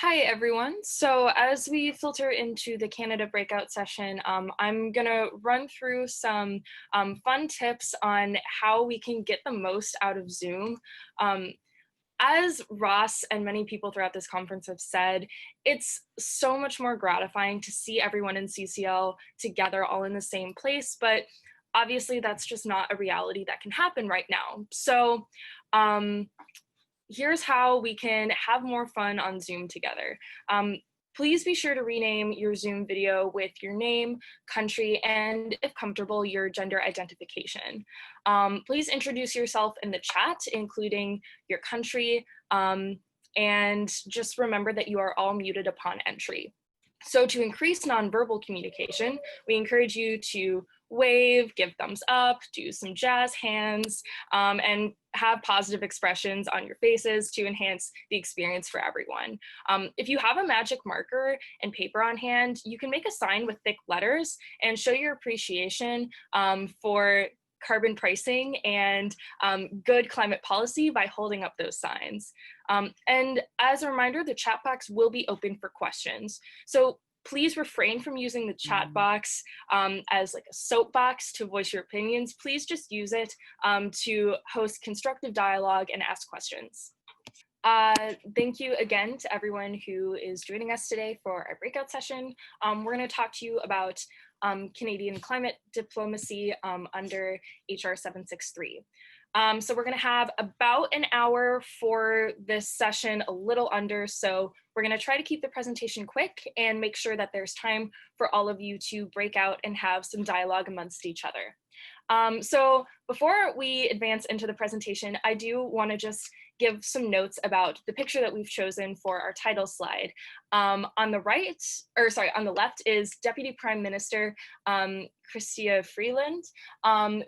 Hi, everyone. So as we filter into the Canada breakout session, I'm going to run through some fun tips on how we can get the most out of Zoom. Um, as Ross and many people throughout this conference have said, it's so much more gratifying to see everyone in CCL together all in the same place, but obviously that's just not a reality that can happen right now. So here's how we can have more fun on Zoom together. Please be sure to rename your Zoom video with your name, country, and if comfortable, your gender identification. Please introduce yourself in the chat, including your country, and just remember that you are all muted upon entry. So to increase nonverbal communication, we encourage you to wave, give thumbs up, do some jazz hands, and have positive expressions on your faces to enhance the experience for everyone. If you have a magic marker and paper on hand, you can make a sign with thick letters and show your appreciation for carbon pricing and good climate policy by holding up those signs. And as a reminder, the chat box will be open for questions. So please refrain from using the chat box as like a soapbox to voice your opinions. Please just use it to host constructive dialogue and ask questions. Thank you again to everyone who is joining us today for our breakout session. We're going to talk to you about Canadian climate diplomacy under HR 763. So we're going to have about an hour for this session, a little under, so we're going to try to keep the presentation quick and make sure that there's time for all of you to break out and have some dialogue amongst each other. So before we advance into the presentation, I do want to just give some notes about the picture that we've chosen for our title slide. On the left is Deputy Prime Minister Chrystia Freeland,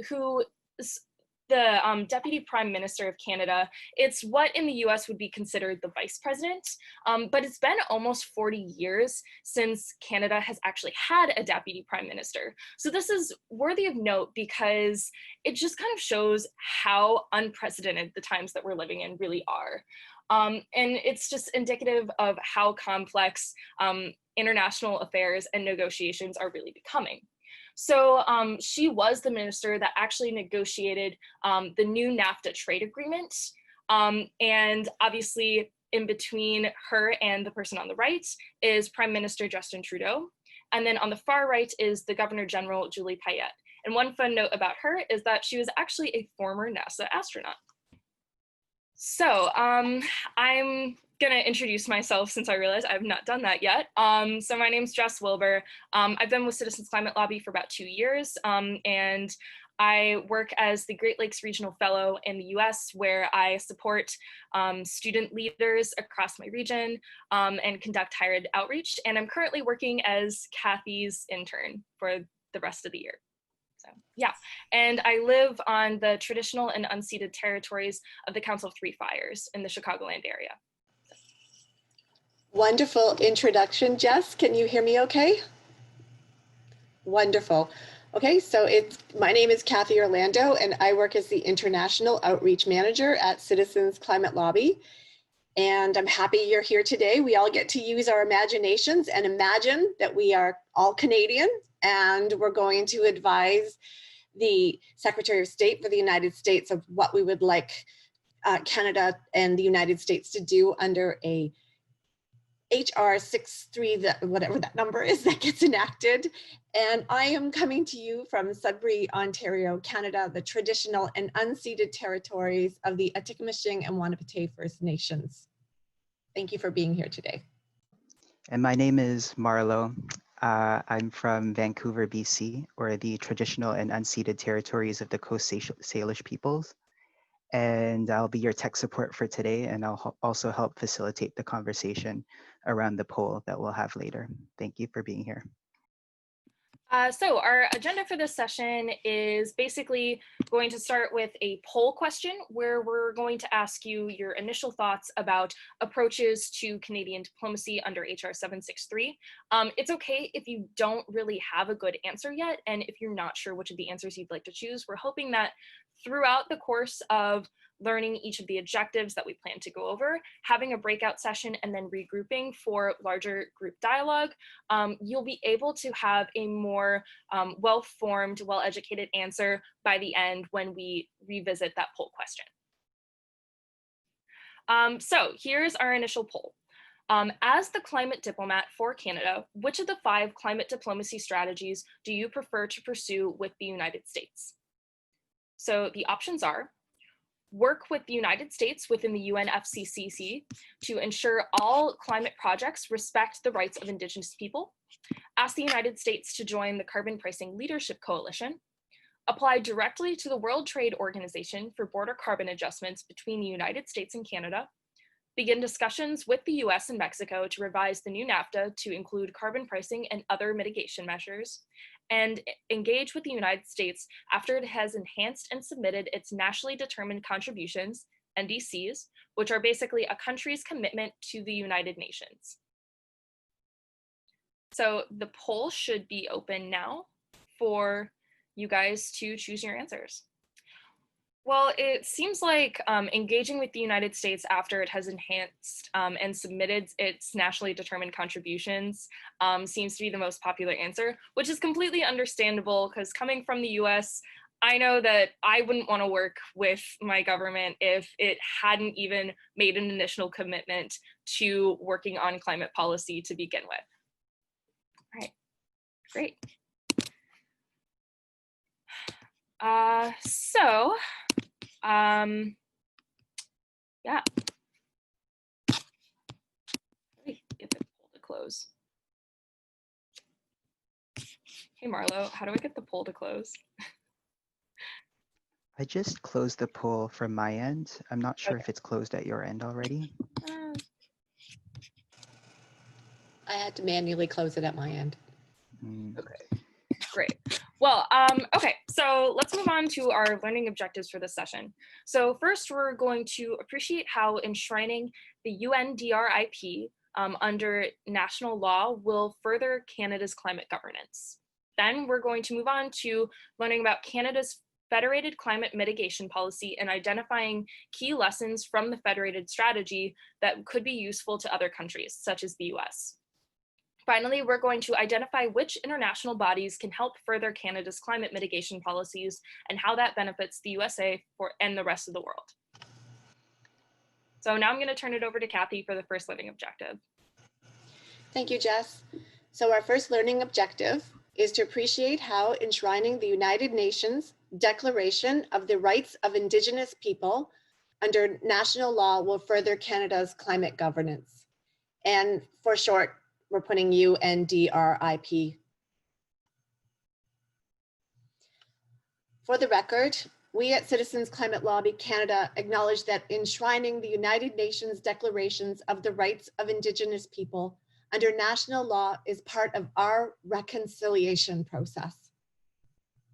who is the Deputy Prime Minister of Canada. It's what in the US would be considered the Vice President, but it's been almost 40 years since Canada has actually had a Deputy Prime Minister. So this is worthy of note because it just kind of shows how unprecedented the times that we're living in really are. And it's just indicative of how complex international affairs and negotiations are really becoming. So she was the minister that actually negotiated the new NAFTA trade agreement. And obviously in between her and the person on the right is Prime Minister Justin Trudeau. And then on the far right is the Governor General, Julie Payette. And one fun note about her is that she was actually a former NASA astronaut. So I'm gonna introduce myself since I realize I've not done that yet. So my name's Jess Wilber. I've been with Citizens Climate Lobby for about 2 years, and I work as the Great Lakes Regional Fellow in the US, where I support student leaders across my region and conduct higher ed outreach. And I'm currently working as Cathy's intern for the rest of the year. So yeah, and I live on the traditional and unceded territories of the Council of Three Fires in the Chicagoland area. Wonderful introduction, Jess. Can you hear me okay? Wonderful. Okay, so my name is Cathy Orlando, and I work as the International Outreach Manager at Citizens Climate Lobby. And I'm happy you're here today. We all get to use our imaginations and imagine that we are all Canadian, and we're going to advise the Secretary of State for the United States of what we would like Canada and the United States to do under a HR 63, whatever that number is, that gets enacted. And I am coming to you from Sudbury, Ontario, Canada, the traditional and unceded territories of the Atikameksheng and Wanapitei First Nations. Thank you for being here today. And my name is Marlo. I'm from Vancouver, BC, or the traditional and unceded territories of the Coast Salish peoples. And I'll be your tech support for today, and I'll also help facilitate the conversation around the poll that we'll have later. Thank you for being here. So our agenda for this session is basically going to start with a poll question where we're going to ask you your initial thoughts about approaches to Canadian diplomacy under HR 763. It's okay if you don't really have a good answer yet, and if you're not sure which of the answers you'd like to choose, we're hoping that throughout the course of learning each of the objectives that we plan to go over, having a breakout session, and then regrouping for larger group dialogue, you'll be able to have a more well-formed, well-educated answer by the end when we revisit that poll question. So here's our initial poll. As the climate diplomat for Canada, which of the 5 climate diplomacy strategies do you prefer to pursue with the United States? So the options are: work with the United States within the UNFCCC to ensure all climate projects respect the rights of Indigenous people, ask the United States to join the Carbon Pricing Leadership Coalition, apply directly to the World Trade Organization for border carbon adjustments between the United States and Canada, begin discussions with the US and Mexico to revise the new NAFTA to include carbon pricing and other mitigation measures, and engage with the United States after it has enhanced and submitted its nationally determined contributions, NDCs, which are basically a country's commitment to the United Nations. So the poll should be open now for you guys to choose your answers. Well, it seems like engaging with the United States after it has enhanced and submitted its nationally determined contributions seems to be the most popular answer, which is completely understandable because coming from the US, I know that I wouldn't want to work with my government if it hadn't even made an initial commitment to working on climate policy to begin with. All right, great. Yeah. Get the poll to close. Hey Marlo, how do I get the poll to close? I just closed the poll from my end. I'm not sure Okay. if it's closed at your end already. I had to manually close it at my end. Okay, great. Well, okay, so let's move on to our learning objectives for this session. So first, we're going to appreciate how enshrining the UNDRIP under national law will further Canada's climate governance. Then we're going to move on to learning about Canada's Federated climate mitigation policy and identifying key lessons from the Federated strategy that could be useful to other countries, such as the US. Finally, we're going to identify which international bodies can help further Canada's climate mitigation policies and how that benefits the USA and the rest of the world. So now I'm going to turn it over to Cathy for the first learning objective. Thank you, Jess. So our first learning objective is to appreciate how enshrining the United Nations Declaration of the Rights of Indigenous People under national law will further Canada's climate governance. And for short, we're putting UNDRIP. For the record, we at Citizens Climate Lobby Canada acknowledge that enshrining the United Nations Declarations of the Rights of Indigenous People under national law is part of our reconciliation process.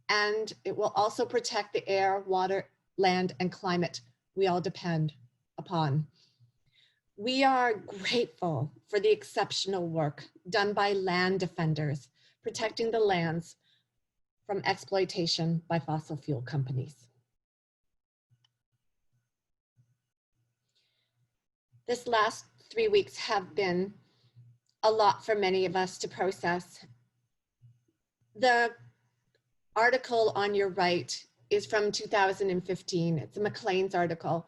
And it will also protect the air, water, land, and climate we all depend upon. We are grateful for the exceptional work done by land defenders, protecting the lands from exploitation by fossil fuel companies. This last 3 weeks have been a lot for many of us to process. The article on your right is from 2015. It's a Maclean's article,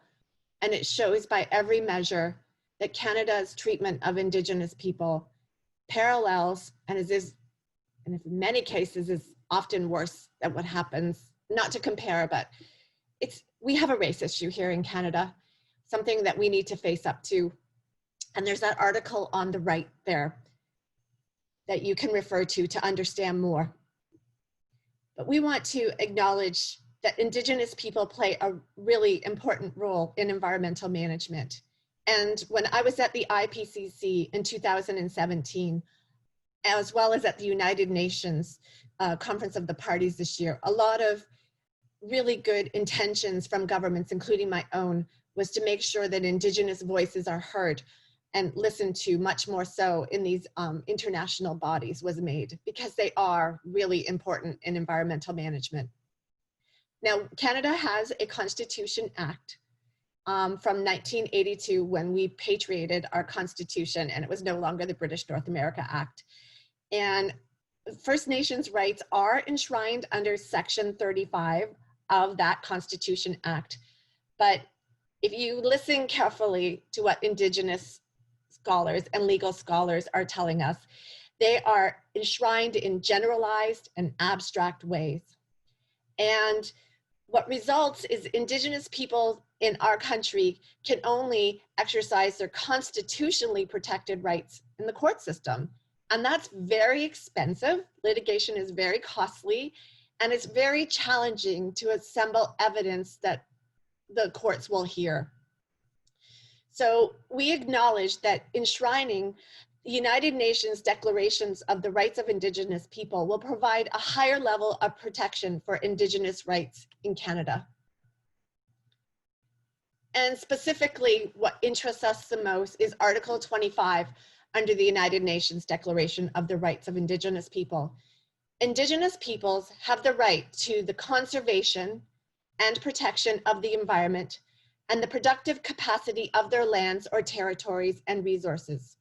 and it shows by every measure that Canada's treatment of Indigenous people parallels and in many cases is often worse than what happens, not to compare, but we have a race issue here in Canada, something that we need to face up to. And there's that article on the right there that you can refer to understand more. But we want to acknowledge that Indigenous people play a really important role in environmental management. And when I was at the IPCC in 2017, as well as at the United Nations Conference of the Parties this year, a lot of really good intentions from governments, including my own, was to make sure that Indigenous voices are heard and listened to much more so in these international bodies was made, because they are really important in environmental management. Now, Canada has a Constitution Act from 1982 when we patriated our Constitution and it was no longer the British North America Act. And First Nations rights are enshrined under Section 35 of that Constitution Act. But if you listen carefully to what Indigenous scholars and legal scholars are telling us, they are enshrined in generalized and abstract ways. And what results is Indigenous people in our country can only exercise their constitutionally protected rights in the court system. And that's very expensive. Litigation is very costly, and it's very challenging to assemble evidence that the courts will hear. So we acknowledge that enshrining the United Nations declarations of the rights of Indigenous people will provide a higher level of protection for Indigenous rights in Canada. And specifically, what interests us the most is Article 25 under the United Nations Declaration of the Rights of Indigenous People. Indigenous peoples have the right to the conservation and protection of the environment and the productive capacity of their lands or territories and resources.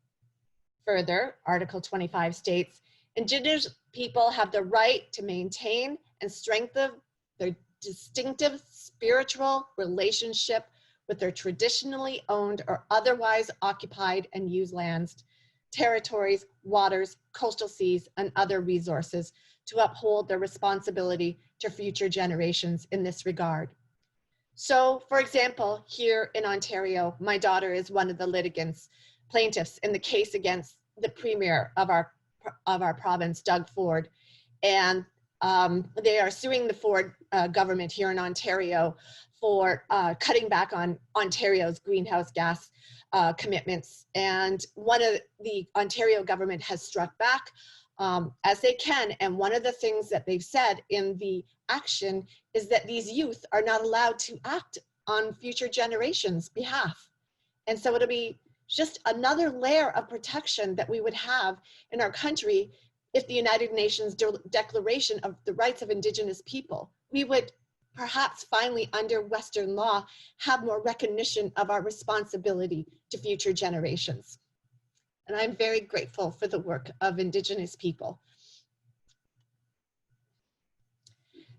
Further, Article 25 states, Indigenous people have the right to maintain and strengthen their distinctive spiritual relationship with their traditionally owned or otherwise occupied and used lands, territories, waters, coastal seas, and other resources to uphold their responsibility to future generations in this regard. So, for example, here in Ontario, my daughter is one of the plaintiffs in the case against the premier of our province, Doug Ford, and they are suing the Ford government here in Ontario for cutting back on Ontario's greenhouse gas commitments. And one of the Ontario government has struck back as they can. And one of the things that they've said in the action is that these youth are not allowed to act on future generations' behalf. And so it'll be just another layer of protection that we would have in our country if the United Nations Declaration of the Rights of Indigenous People, we would perhaps finally under Western law have more recognition of our responsibility to future generations. And I'm very grateful for the work of Indigenous people.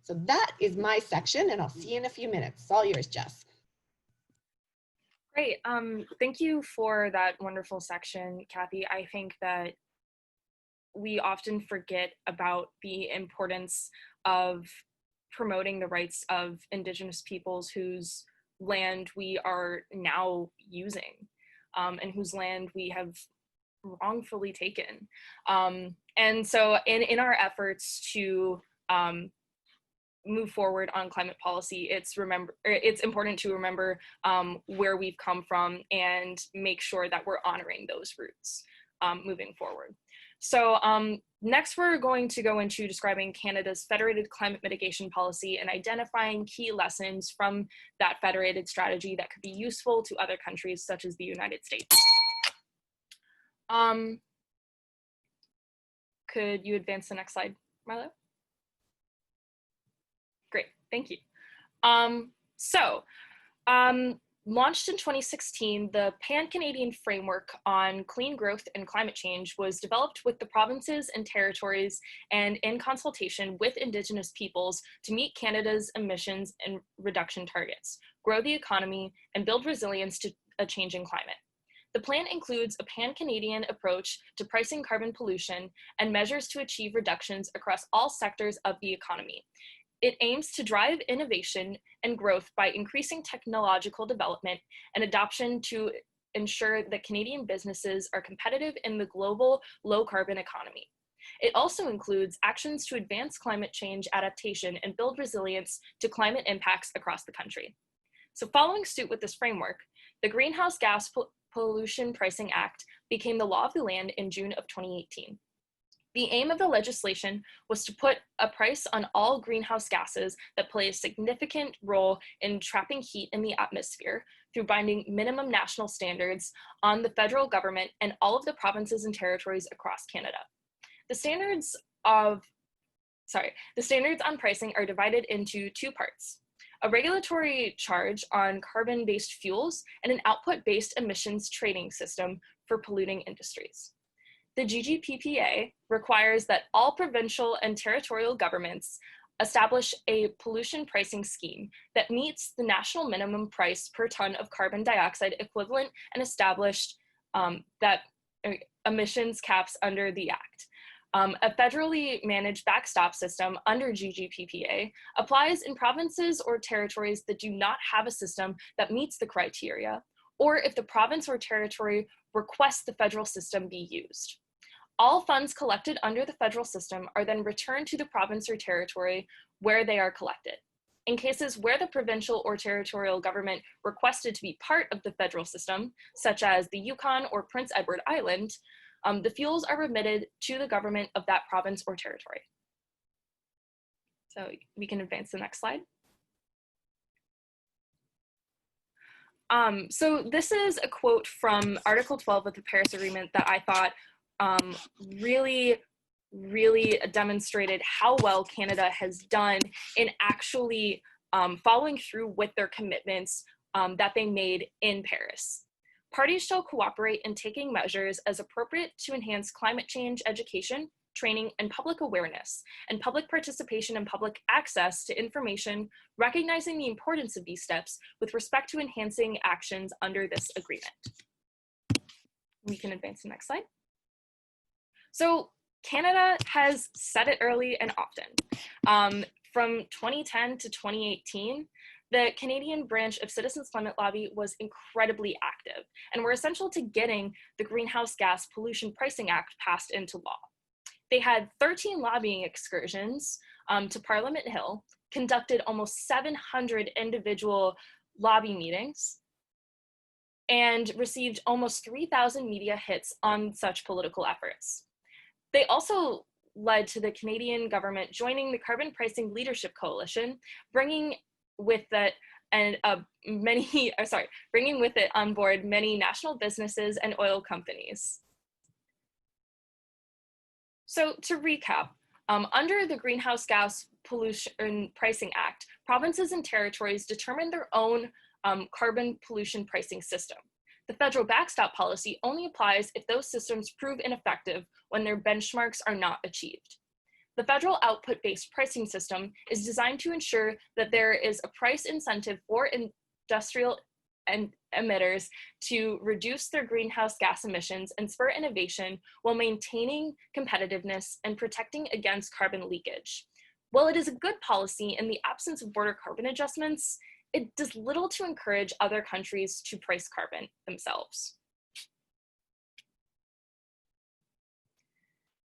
So that is my section, and I'll see you in a few minutes. It's all yours, Jess. Great. Thank you for that wonderful section, Cathy. I think that we often forget about the importance of promoting the rights of Indigenous peoples whose land we are now using and whose land we have wrongfully taken. And so in our efforts to move forward on climate policy, it's important to remember where we've come from and make sure that we're honoring those roots moving forward. So next we're going to go into describing Canada's Federated climate mitigation policy and identifying key lessons from that federated strategy that could be useful to other countries such as the United States. Could you advance the next slide, Marlo? Great, thank you. Launched in 2016, the Pan-Canadian Framework on Clean Growth and Climate Change was developed with the provinces and territories and in consultation with Indigenous peoples to meet Canada's emissions and reduction targets, grow the economy, and build resilience to a changing climate. The plan includes a pan-Canadian approach to pricing carbon pollution and measures to achieve reductions across all sectors of the economy. It aims to drive innovation and growth by increasing technological development and adoption to ensure that Canadian businesses are competitive in the global low-carbon economy. It also includes actions to advance climate change adaptation and build resilience to climate impacts across the country. So following suit with this framework, the Greenhouse Gas Pollution Pricing Act became the law of the land in June of 2018. The aim of the legislation was to put a price on all greenhouse gases that play a significant role in trapping heat in the atmosphere through binding minimum national standards on the federal government and all of the provinces and territories across Canada. The standards on pricing are divided into two parts. a regulatory charge on carbon-based fuels, and an output-based emissions trading system for polluting industries. The GGPPA requires that all provincial and territorial governments establish a pollution pricing scheme that meets the national minimum price per ton of carbon dioxide equivalent and established emissions caps under the Act. A federally managed backstop system under GGPPA applies in provinces or territories that do not have a system that meets the criteria, or if the province or territory requests the federal system be used. All funds collected under the federal system are then returned to the province or territory where they are collected. In cases where the provincial or territorial government requested to be part of the federal system, such as the Yukon or Prince Edward Island, the fuels are remitted to the government of that province or territory. So we can advance to the next slide. So this is a quote from Article 12 of the Paris Agreement that I thought really demonstrated how well Canada has done in actually following through with their commitments that they made in Paris. Parties shall cooperate in taking measures as appropriate to enhance climate change education, training, and public awareness, and public participation and public access to information, recognizing the importance of these steps with respect to enhancing actions under this agreement. We can advance to the next slide. So Canada has said it early and often. From 2010 to 2018, the Canadian branch of Citizens Climate Lobby was incredibly active and were essential to getting the Greenhouse Gas Pollution Pricing Act passed into law. They had 13 lobbying excursions to Parliament Hill, conducted almost 700 individual lobby meetings, and received almost 3,000 media hits on such political efforts. They also led to the Canadian government joining the Carbon Pricing Leadership Coalition, bringing with it on board many national businesses and oil companies. So to recap, under the Greenhouse Gas Pollution Pricing Act, provinces and territories determine their own carbon pollution pricing system. The federal backstop policy only applies if those systems prove ineffective when their benchmarks are not achieved. The federal output-based pricing system is designed to ensure that there is a price incentive for industrial emitters to reduce their greenhouse gas emissions and spur innovation while maintaining competitiveness and protecting against carbon leakage. While it is a good policy in the absence of border carbon adjustments, it does little to encourage other countries to price carbon themselves.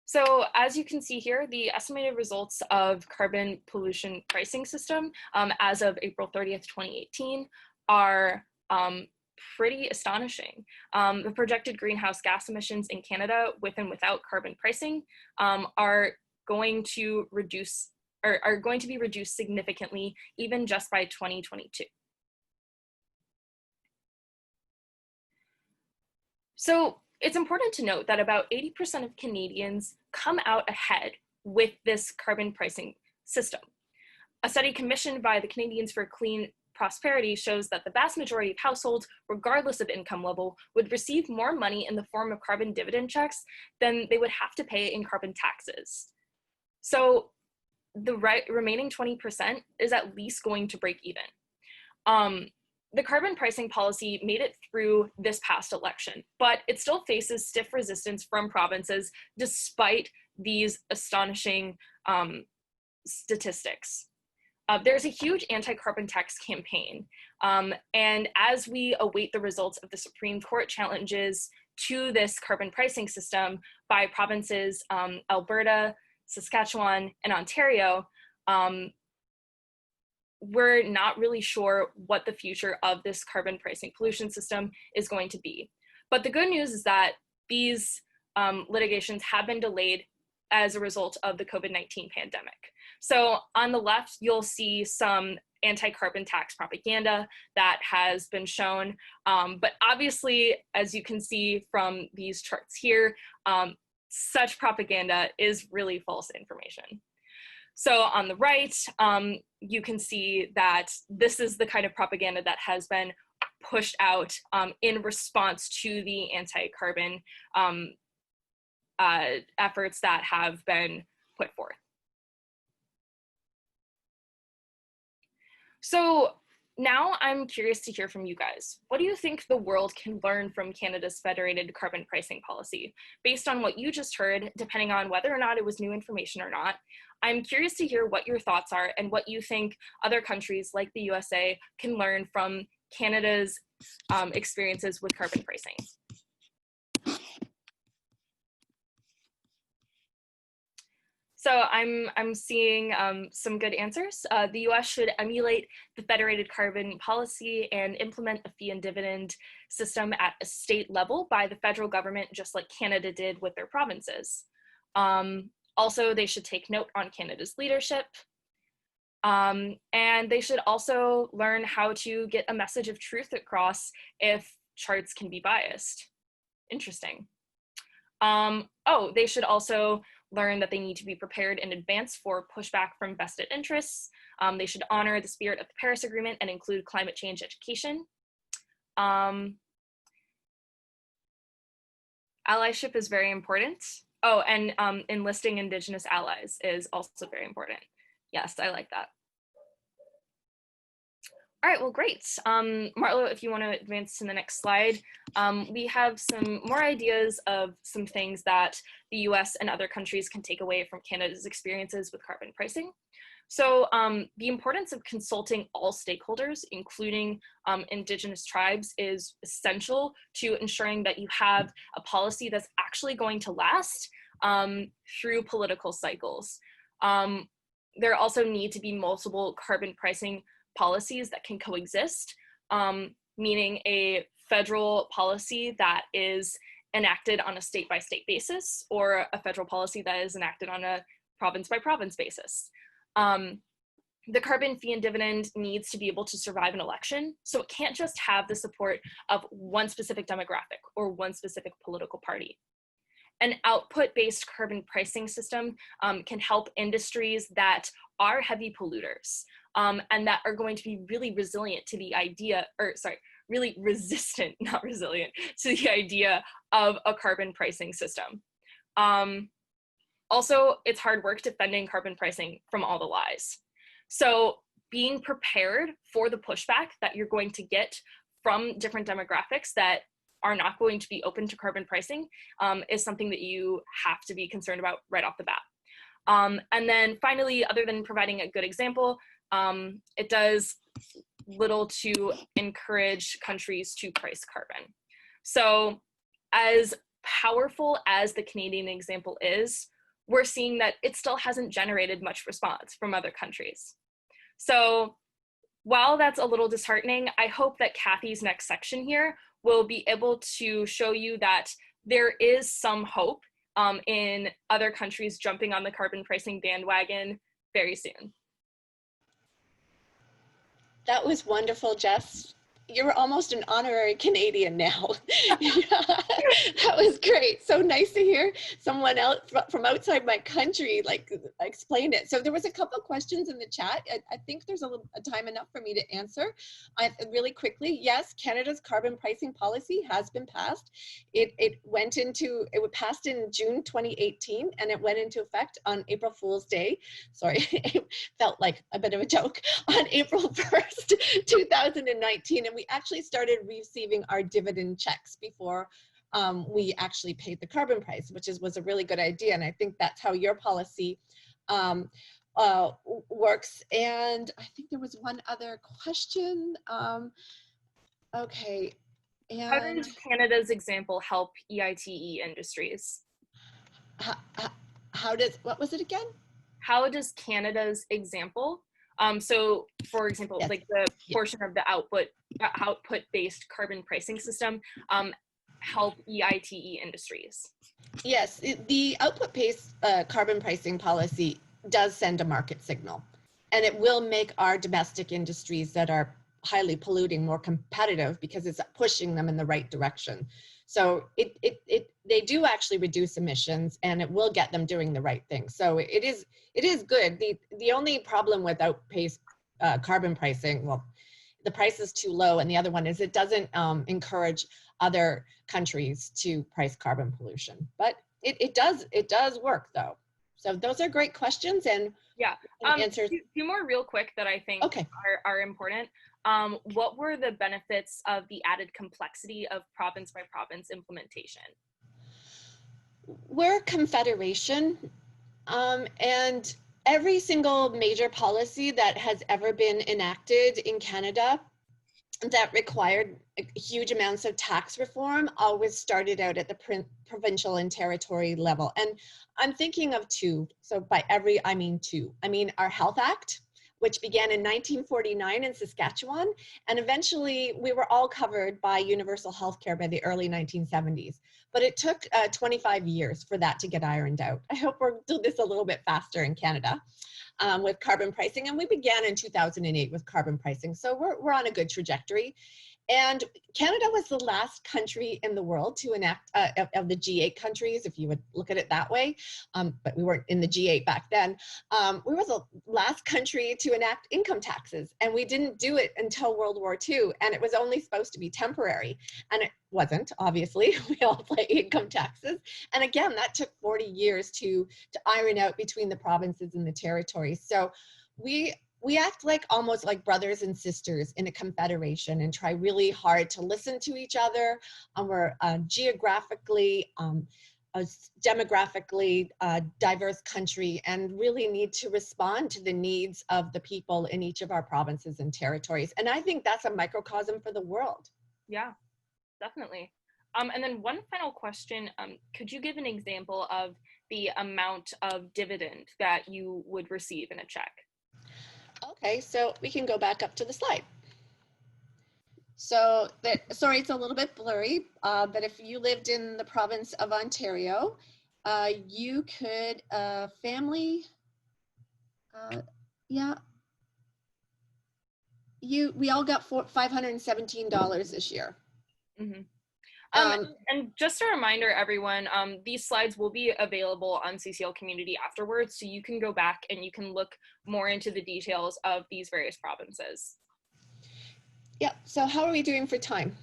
So as you can see here, the estimated results of carbon pollution pricing system as of April 30th, 2018 are pretty astonishing. The projected greenhouse gas emissions in Canada with and without carbon pricing are going to be reduced significantly, even just by 2022. So it's important to note that about 80% of Canadians come out ahead with this carbon pricing system. A study commissioned by the Canadians for Clean Prosperity shows that the vast majority of households, regardless of income level, would receive more money in the form of carbon dividend checks than they would have to pay in carbon taxes. So the remaining 20% is at least going to break even. The carbon pricing policy made it through this past election, but it still faces stiff resistance from provinces despite these astonishing statistics. There's a huge anti-carbon tax campaign, and as we await the results of the Supreme Court challenges to this carbon pricing system by provinces Alberta, Saskatchewan, and Ontario, we're not really sure what the future of this carbon pricing pollution system is going to be. But the good news is that these litigations have been delayed as a result of the COVID-19 pandemic. So on the left, you'll see some anti-carbon tax propaganda that has been shown. But obviously, as you can see from these charts here, such propaganda is really false information. So on the right, you can see that this is the kind of propaganda that has been pushed out in response to the anti-carbon efforts that have been put forth. So now I'm curious to hear from you guys. What do you think the world can learn from Canada's federated carbon pricing policy? Based on what you just heard, depending on whether or not it was new information or not, I'm curious to hear what your thoughts are and what you think other countries like the USA can learn from Canada's experiences with carbon pricing. So I'm seeing some good answers. The US should emulate the federated carbon policy and implement a fee and dividend system at a state level by the federal government, just like Canada did with their provinces. Also, they should take note on Canada's leadership. And they should also learn how to get a message of truth across if charts can be biased. Interesting. Oh, they should also learn that they need to be prepared in advance for pushback from vested interests. They should honor the spirit of the Paris Agreement and include climate change education. Allyship is very important. Oh, and enlisting Indigenous allies is also very important. Yes, I like that. All right, well, great. Marlo, if you want to advance to the next slide, we have some more ideas of some things that the US and other countries can take away from Canada's experiences with carbon pricing. So the importance of consulting all stakeholders, including Indigenous tribes, is essential to ensuring that you have a policy that's actually going to last through political cycles. There also need to be multiple carbon pricing policies that can coexist, meaning a federal policy that is enacted on a state-by-state basis, or a federal policy that is enacted on a province-by-province basis. The carbon fee and dividend needs to be able to survive an election, so it can't just have the support of one specific demographic or one specific political party. An output-based carbon pricing system can help industries that are heavy polluters and that are going to be really resilient to the idea, or sorry, really resistant, not resilient, to the idea of a carbon pricing system. Also, it's hard work defending carbon pricing from all the lies. So being prepared for the pushback that you're going to get from different demographics that are not going to be open to carbon pricing is something that you have to be concerned about right off the bat. And then finally, other than providing a good example, it does little to encourage countries to price carbon. So as powerful as the Canadian example is, we're seeing that it still hasn't generated much response from other countries. So while that's a little disheartening, I hope that Cathy's next section here will be able to show you that there is some hope in other countries jumping on the carbon pricing bandwagon very soon. That was wonderful, Jess. You're almost an honorary Canadian now. That was great. So nice to hear someone else from outside my country like explain it. So there was a couple of questions in the chat. I think there's a time enough for me to answer really quickly. Yes, Canada's carbon pricing policy has been passed. It was passed in June 2018 and it went into effect on April Fool's Day. Sorry, it felt like a bit of a joke, on April 1st, 2019. And we actually started receiving our dividend checks before we actually paid the carbon price, which was a really good idea. And I think that's how your policy works. And I think there was one other question. Okay. And how does Canada's example help EITE industries? What was it again? How does Canada's example, so for example, yes. like the portion of the output-based carbon pricing system, help EITE industries? Yes, the output-based carbon pricing policy does send a market signal, and it will make our domestic industries that are highly polluting more competitive because it's pushing them in the right direction. So they do actually reduce emissions, and it will get them doing the right thing. So it is good. The only problem with outpaced carbon pricing, well, the price is too low, and the other one is it doesn't encourage other countries to price carbon pollution. But it does work though. So those are great questions, and yeah, answers. Two more real quick that I think are important. What were the benefits of the added complexity of province by province implementation? We're a confederation, and every single major policy that has ever been enacted in Canada that required huge amounts of tax reform always started out at the provincial and territory level. And I'm thinking of two. So by every, I mean two. I mean our Health Act, which began in 1949 in Saskatchewan. And eventually we were all covered by universal health care by the early 1970s. But it took 25 years for that to get ironed out. I hope we'll do this a little bit faster in Canada. With carbon pricing, and we began in 2008 with carbon pricing. So we're on a good trajectory. And Canada was the last country in the world to enact, of the G8 countries, if you would look at it that way, but we weren't in the G8 back then. We were the last country to enact income taxes, and we didn't do it until World War II, and it was only supposed to be temporary, and it wasn't, obviously. We all pay income taxes. And again, that took 40 years to iron out between the provinces and the territories. So we act like almost like brothers and sisters in a confederation and try really hard to listen to each other. We're geographically, demographically diverse country, and really need to respond to the needs of the people in each of our provinces and territories. And I think that's a microcosm for the world. Yeah, definitely. And then one final question, could you give an example of the amount of dividend that you would receive in a check? Okay, so we can go back up to the slide. So sorry, it's a little bit blurry, but if you lived in the province of Ontario, you could, family, we all got $517 this year. Mm-hmm. And just a reminder, everyone, these slides will be available on CCL Community afterwards, so you can go back and you can look more into the details of these various provinces. Yeah, so how are we doing for time?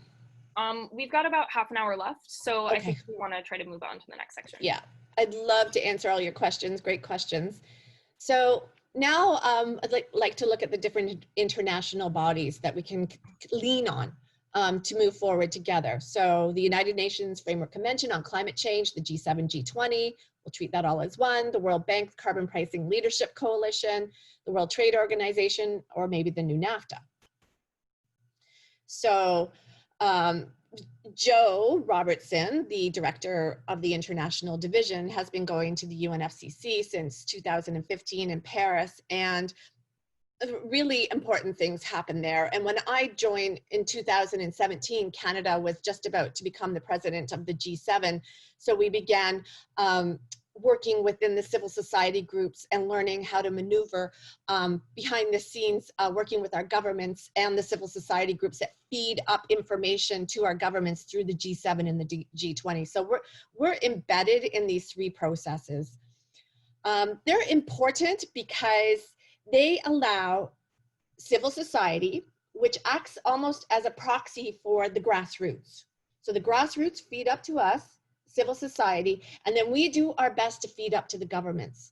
We've got about half an hour left, so okay. I think we want to try to move on to the next section. Yeah, I'd love to answer all your questions, great questions. So now I'd like to look at the different international bodies that we can lean on to move forward together. So the United Nations Framework Convention on Climate Change, the G7, G20, we'll treat that all as one, the World Bank Carbon Pricing Leadership Coalition, the World Trade Organization, or maybe the new NAFTA. So Joe Robertson, the director of the International Division, has been going to the UNFCCC since 2015 in Paris, and really important things happen there. And when I joined in 2017, Canada was just about to become the president of the G7. So we began working within the civil society groups and learning how to maneuver behind the scenes, working with our governments and the civil society groups that feed up information to our governments through the G7 and the G20. So we're embedded in these three processes. They're important because they allow civil society, which acts almost as a proxy for the grassroots. So the grassroots feed up to us, civil society, and then we do our best to feed up to the governments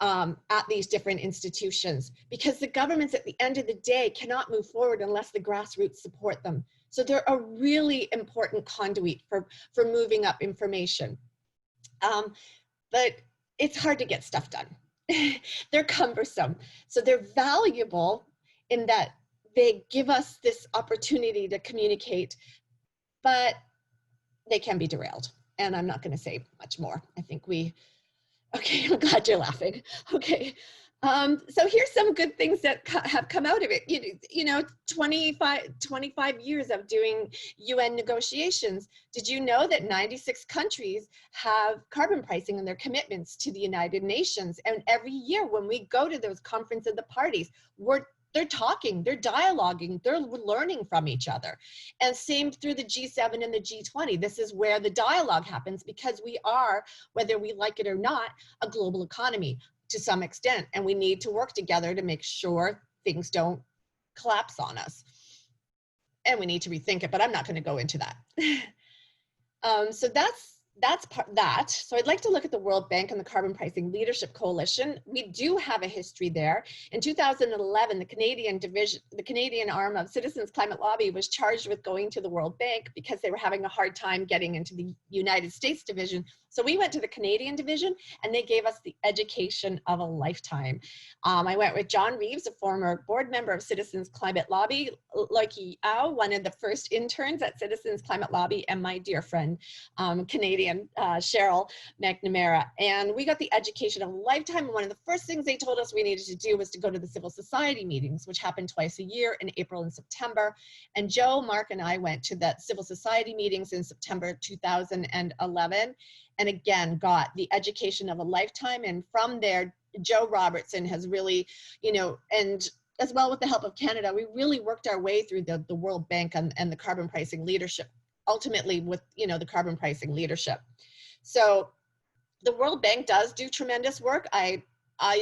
at these different institutions, because the governments at the end of the day cannot move forward unless the grassroots support them. So they're a really important conduit for moving up information. But it's hard to get stuff done. They're cumbersome. So they're valuable in that they give us this opportunity to communicate, but they can be derailed. And I'm not going to say much more. I think okay, I'm glad you're laughing. Okay. So here's some good things that have come out of it. You know, 25 years of doing UN negotiations. Did you know that 96 countries have carbon pricing in their commitments to the United Nations? And every year when we go to those conference of the parties, we're they're talking, they're dialoguing, they're learning from each other. And same through the G7 and the G20. This is where the dialogue happens, because we are, whether we like it or not, a global economy to some extent. And we need to work together to make sure things don't collapse on us. And we need to rethink it, but I'm not going to go into that. So that's that. So I'd like to look at the World Bank and the Carbon Pricing Leadership Coalition. We do have a history there. In 2011, the Canadian arm of Citizens Climate Lobby was charged with going to the World Bank because they were having a hard time getting into the United States division. So we went to the Canadian division, and they gave us the education of a lifetime. I went with John Reeves, a former board member of Citizens Climate Lobby, Loki Au, one of the first interns at Citizens Climate Lobby, and my dear friend, Canadian Cheryl McNamara. And we got the education of a lifetime. And one of the first things they told us we needed to do was to go to the civil society meetings, which happen twice a year in April and September. And Joe, Mark, and I went to the civil society meetings in September 2011. And again, got the education of a lifetime. And from there, Joe Robertson has really, and as well with the help of Canada, we really worked our way through the World Bank and the carbon pricing leadership, ultimately with, the carbon pricing leadership. So the World Bank does do tremendous work.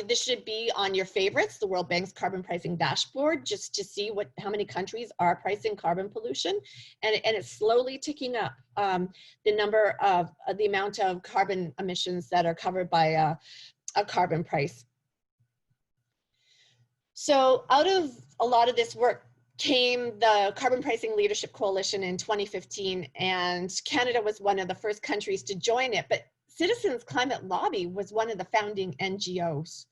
This should be on your favorites, the World Bank's carbon pricing dashboard, just to see how many countries are pricing carbon pollution. And it's slowly ticking up, the amount of carbon emissions that are covered by a carbon price. So out of a lot of this work came the Carbon Pricing Leadership Coalition in 2015, and Canada was one of the first countries to join it. But Citizens Climate Lobby was one of the founding NGOs.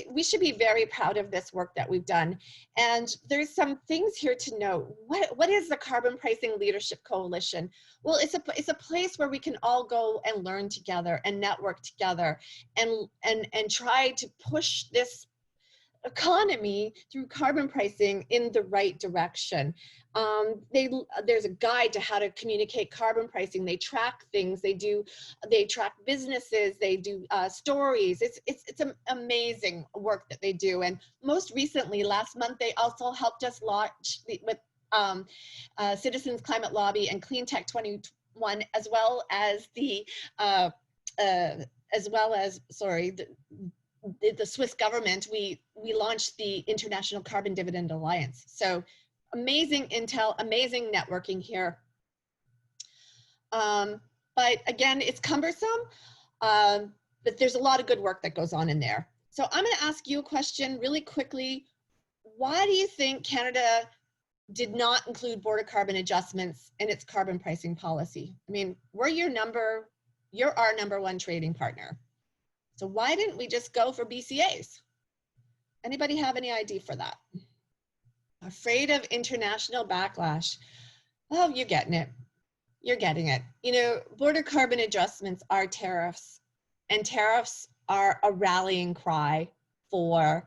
We should be very proud of this work that we've done. And there's some things here to note. What is the Carbon Pricing Leadership Coalition? Well, it's a place where we can all go and learn together and network together and try to push this economy through carbon pricing in the right direction. There's a guide to how to communicate carbon pricing. They track things. They track businesses. They do stories. It's an amazing work that they do. And most recently, last month, they also helped us launch with Citizens Climate Lobby and Clean Tech 21, as well as the Swiss government. We launched the International Carbon Dividend Alliance. So amazing intel, amazing networking here. But again, it's cumbersome, but there's a lot of good work that goes on in there. So I'm going to ask you a question really quickly. Why do you think Canada did not include border carbon adjustments in its carbon pricing policy? I mean, you're our number one trading partner. So why didn't we just go for BCAs? Anybody have any idea for that? Afraid of international backlash. Oh, you're getting it. You're getting it. Border carbon adjustments are tariffs, and tariffs are a rallying cry for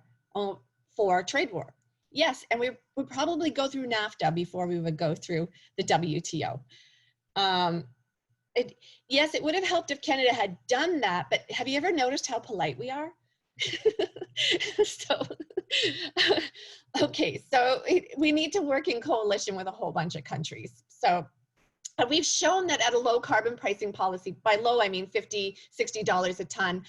trade war. Yes, and we would probably go through NAFTA before we would go through the WTO. Yes, it would have helped if Canada had done that, but have you ever noticed how polite we are? Okay, so we need to work in coalition with a whole bunch of countries. So we've shown that at a low carbon pricing policy, by low I mean $50, $60 a ton,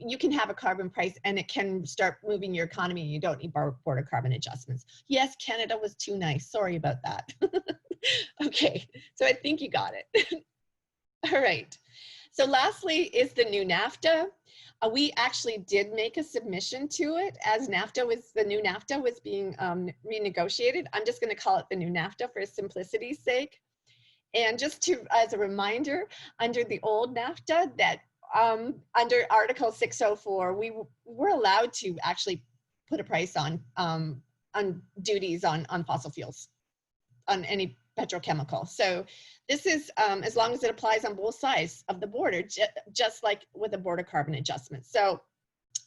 you can have a carbon price and it can start moving your economy. You don't need border carbon adjustments. Yes, Canada was too nice. Sorry about that. Okay, so I think you got it. All right. So lastly is the new NAFTA. We actually did make a submission to it as the new NAFTA was being renegotiated. I'm just going to call it the new NAFTA for simplicity's sake. And just as a reminder, under the old NAFTA, that under Article 604, we were allowed to actually put a price on duties on fossil fuels, on any petrochemical. So this is as long as it applies on both sides of the border, just like with a border carbon adjustment. So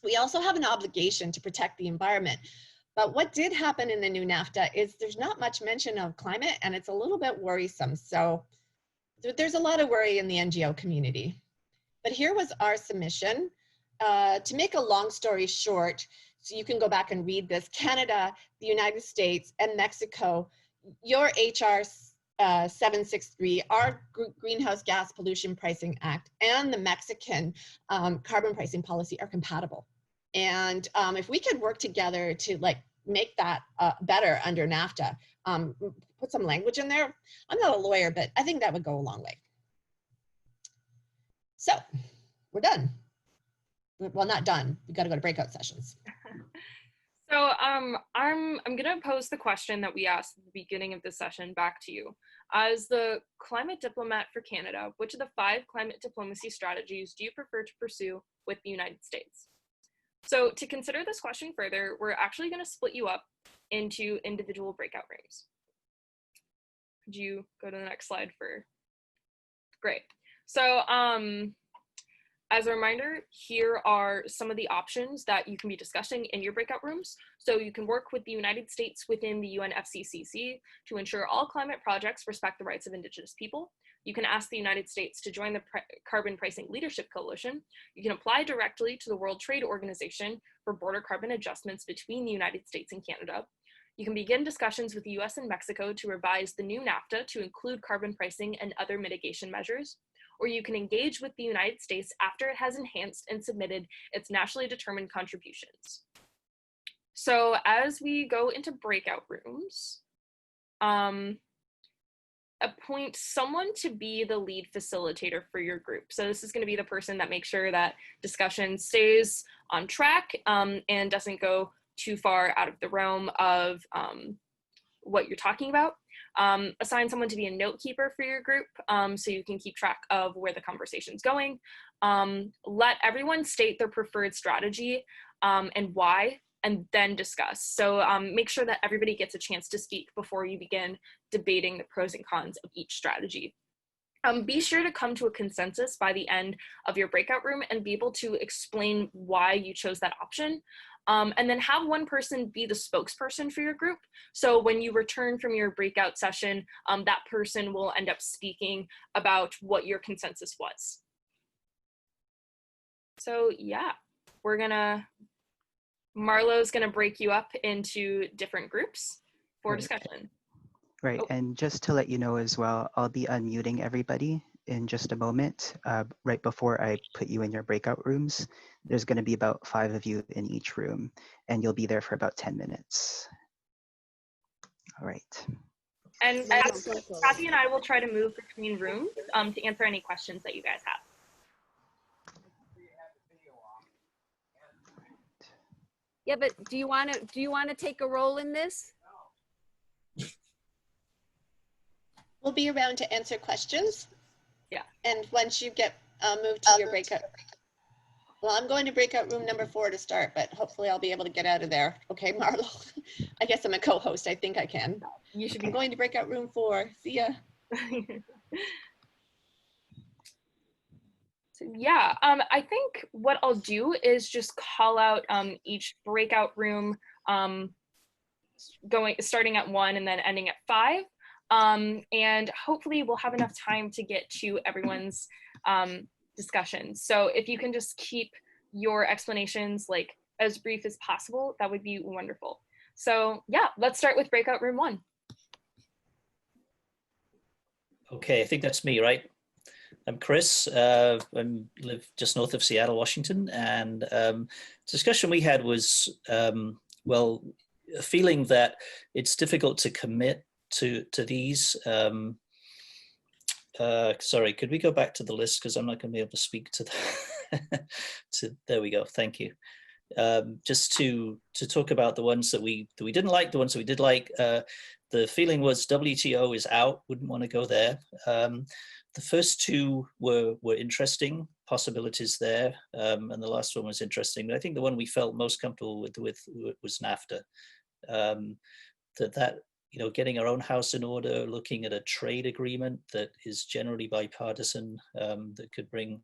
we also have an obligation to protect the environment. But what did happen in the new NAFTA is there's not much mention of climate, and it's a little bit worrisome. So there's a lot of worry in the NGO community. But here was our submission. To make a long story short, So you can go back and read this. Canada, the United States, and Mexico, your HR 763, our Greenhouse Gas Pollution Pricing Act, and the Mexican carbon pricing policy are compatible. And if we could work together to like make that better under NAFTA, put some language in there. I'm not a lawyer, but I think that would go a long way. So we're done. Well, not done. We got to go to breakout sessions. So I'm gonna pose the question that we asked at the beginning of the session back to you. As the climate diplomat for Canada, which of the 5 climate diplomacy strategies do you prefer to pursue with the United States? So to consider this question further, we're actually gonna split you up into individual breakout rooms. Could you go to the next slide for, great. So as a reminder, here are some of the options that you can be discussing in your breakout rooms. So you can work with the United States within the UNFCCC to ensure all climate projects respect the rights of Indigenous people. You can ask the United States to join the Carbon Pricing Leadership Coalition. You can apply directly to the World Trade Organization for border carbon adjustments between the United States and Canada. You can begin discussions with the US and Mexico to revise the new NAFTA to include carbon pricing and other mitigation measures. Or you can engage with the United States after it has enhanced and submitted its nationally determined contributions. So as we go into breakout rooms, appoint someone to be the lead facilitator for your group. So this is going to be the person that makes sure that discussion stays on track and doesn't go too far out of the realm of what you're talking about. Assign someone to be a note keeper for your group so you can keep track of where the conversation's going. Let everyone state their preferred strategy and why, and then discuss. So make sure that everybody gets a chance to speak before you begin debating the pros and cons of each strategy. Be sure to come to a consensus by the end of your breakout room and be able to explain why you chose that option. And then have one person be the spokesperson for your group. So when you return from your breakout session, that person will end up speaking about what your consensus was. So yeah, Marlo's gonna break you up into different groups for discussion. Right, and just to let you know as well, I'll be unmuting everybody in just a moment. Right before I put you in your breakout rooms, there's going to be about 5 of you in each room, and you'll be there for about 10 minutes. All right. And Cathy and I will try to move between rooms to answer any questions that you guys have. Yeah, but do you want to take a role in this? We'll be around to answer questions. Yeah. And once you get moved to your breakout, well, I'm going to breakout room number 4 to start, but hopefully I'll be able to get out of there. Okay, Marlo. I guess I'm a co-host. I think I can. You should be. I'm going to breakout room 4. See ya. So yeah, I think what I'll do is just call out each breakout room starting at 1 and then ending at 5. And hopefully we'll have enough time to get to everyone's discussion. So if you can just keep your explanations like as brief as possible, that would be wonderful. So yeah, let's start with breakout room 1. Okay, I think that's me, right? I'm Chris. I live just north of Seattle, Washington, and discussion we had was, well, a feeling that it's difficult to commit to these. Sorry, could we go back to the list, because I'm not going to be able to speak to the there we go, thank you. Just to talk about the ones that we didn't like, the ones that we did like. The feeling was WTO is out, wouldn't want to go there. The first 2 were interesting possibilities there, and the last one was interesting. But I think the one we felt most comfortable with was NAFTA. That you know, getting our own house in order, looking at a trade agreement that is generally bipartisan, that could bring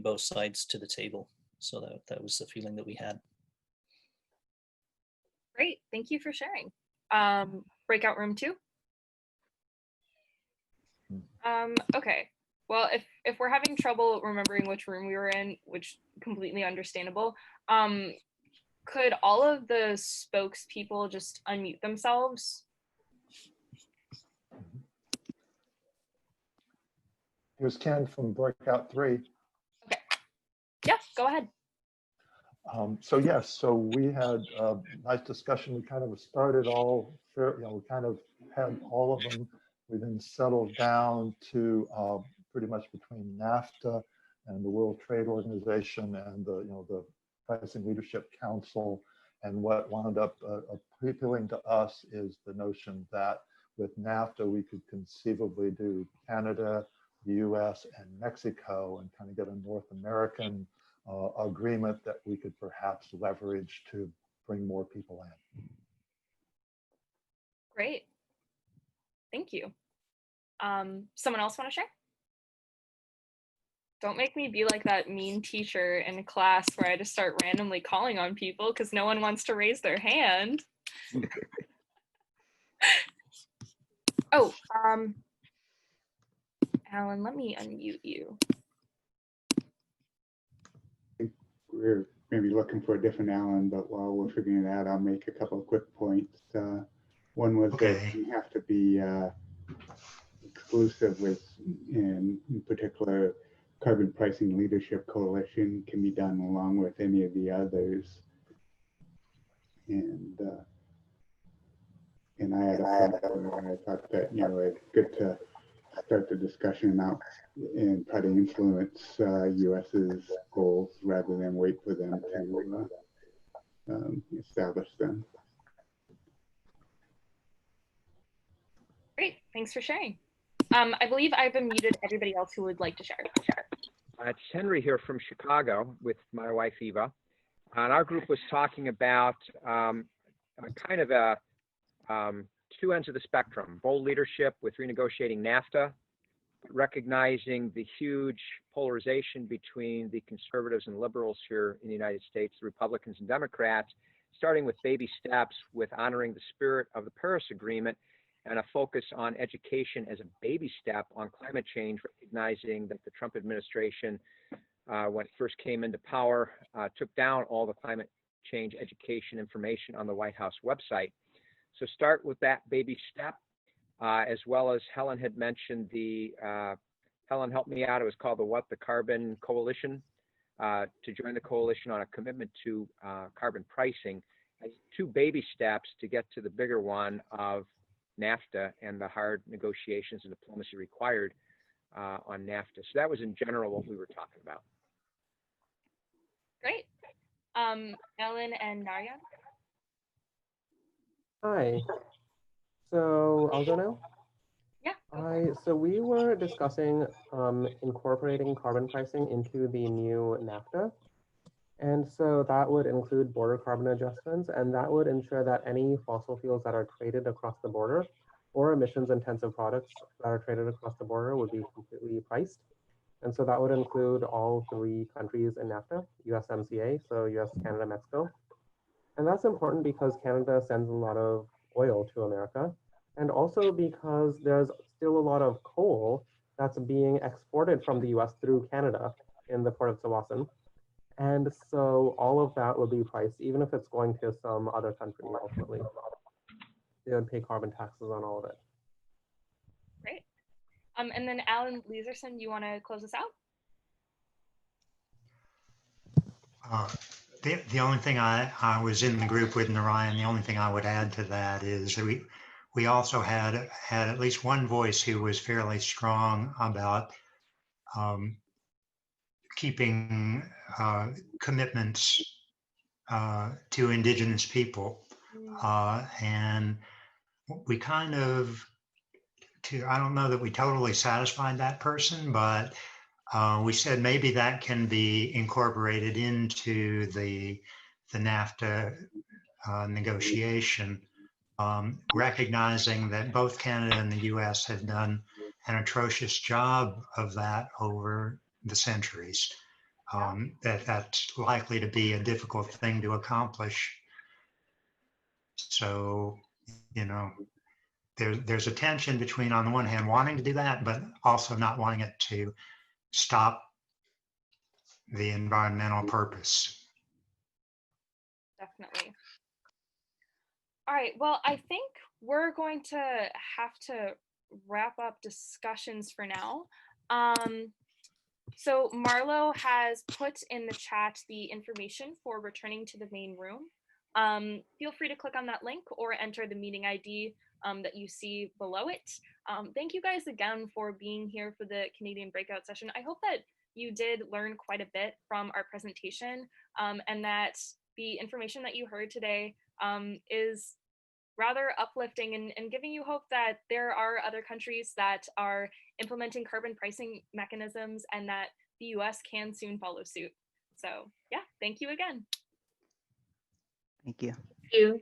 both sides to the table. So that was the feeling that we had. Great, thank you for sharing. Breakout room 2. Okay, well, if we're having trouble remembering which room we were in, which completely understandable, Could all of the spokespeople just unmute themselves? Here's Ken from Breakout 3. Okay. Yeah, go ahead. So yes, so we had a nice discussion. We kind of started all, we kind of had all of them. We then settled down to pretty much between NAFTA and the World Trade Organization and the Pricing Leadership Council. And what wound up appealing to us is the notion that with NAFTA, we could conceivably do Canada, the US, and Mexico and kind of get a North American agreement that we could perhaps leverage to bring more people in. Great. Thank you. Someone else want to share? Don't make me be like that mean teacher in class where I just start randomly calling on people because no one wants to raise their hand. Oh, Alan, let me unmute you. We're maybe looking for a different Alan, but while we're figuring it out, I'll make a couple of quick points. One was that you have to be exclusive with, in particular, Carbon Pricing Leadership Coalition can be done along with any of the others. And I had a thought where I thought that, it's good to start the discussion out and try to influence US's goals rather than wait for them to establish them. Great, thanks for sharing. I believe I've unmuted everybody else who would like to share. It's Henry here from Chicago with my wife Eva, and our group was talking about kind of a two ends of the spectrum: bold leadership with renegotiating NAFTA, recognizing the huge polarization between the conservatives and liberals here in the United States, the Republicans and Democrats, starting with baby steps with honoring the spirit of the Paris Agreement and a focus on education as a baby step on climate change, recognizing that the Trump administration, when it first came into power, took down all the climate change education information on the White House website. So start with that baby step, as well as Helen had mentioned Helen helped me out, it was called the Carbon Coalition, to join the coalition on a commitment to carbon pricing as two baby steps to get to the bigger one of NAFTA and the hard negotiations and diplomacy required on NAFTA. So that was in general what we were talking about. Great. Ellen and Narya? Hi. So I'll go now? Yeah. So we were discussing incorporating carbon pricing into the new NAFTA. And so that would include border carbon adjustments, and that would ensure that any fossil fuels that are traded across the border or emissions intensive products that are traded across the border would be completely priced. And so that would include all three countries in NAFTA, USMCA, so US, Canada, Mexico. And that's important because Canada sends a lot of oil to America, and also because there's still a lot of coal that's being exported from the US through Canada in the port of Tsawwassen. And so all of that would be priced, even if it's going to some other country ultimately. They would pay carbon taxes on all of it. Great. And then Alan Leeserson, you want to close us out? The only thing I was in the group with Narayan, the only thing I would add to that is that we also had at least one voice who was fairly strong about keeping commitments to Indigenous people. And we kind of, I don't know that we totally satisfied that person, but we said maybe that can be incorporated into the NAFTA negotiation, recognizing that both Canada and the US have done an atrocious job of that over the centuries. That's likely to be a difficult thing to accomplish. So, there's a tension between, on the one hand, wanting to do that, but also not wanting it to stop the environmental purpose. definitely. All right, well, I think we're going to have to wrap up discussions for now. So Marlo has put in the chat the information for returning to the main room. Feel free to click on that link or enter the meeting ID that you see below it. Thank you guys again for being here for the Canadian Breakout session. I hope that you did learn quite a bit from our presentation and that the information that you heard today is rather uplifting and giving you hope that there are other countries that are implementing carbon pricing mechanisms and that the US can soon follow suit. So yeah, thank you again. Thank you. Thank you.